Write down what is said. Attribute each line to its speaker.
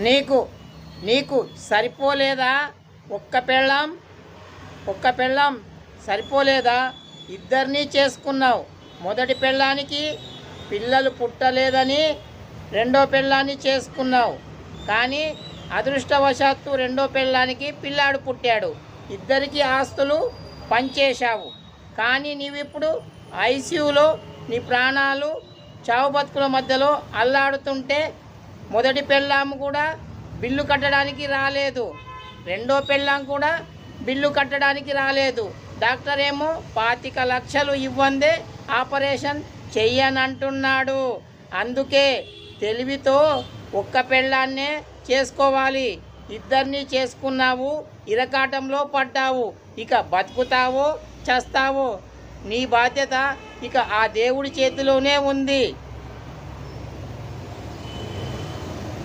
Speaker 1: నీకు నీకు సరిపోలేదా? ఒక్క పెళ్ళాం సరిపోలేదా? ఇద్దరినీ చేసుకున్నావు. మొదటి పెళ్ళానికి పిల్లలు పుట్టలేదని రెండో పెళ్ళాన్ని చేసుకున్నావు. కానీ అదృష్టవశాత్తు రెండో పెళ్ళానికి పిల్లాడు పుట్టాడు. ఇద్దరికి ఆస్తులు పంచేశావు. కానీ నీవిప్పుడు ఐసీయూలో నీ ప్రాణాలు చావు బతుకుల మధ్యలో అల్లాడుతుంటే మొదటి పెళ్ళాం కూడా బిల్లు కట్టడానికి రాలేదు. రెండో పెళ్ళాం కూడా బిల్లు కట్టడానికి రాలేదు. డాక్టర్ ఏమో 25 లక్షలు ఇవ్వందే ఆపరేషన్ చెయ్యనంటున్నాడు. అందుకే తెలివితో ఒక్క పెళ్ళాన్నే చేసుకోవాలి. ఇద్దరిని చేసుకున్నావు, ఇరకాటంలో పడ్డావు. ఇక బతుకుతావో చస్తావో నీ బాధ్యత ఇక ఆ దేవుడి చేతిలోనే ఉంది.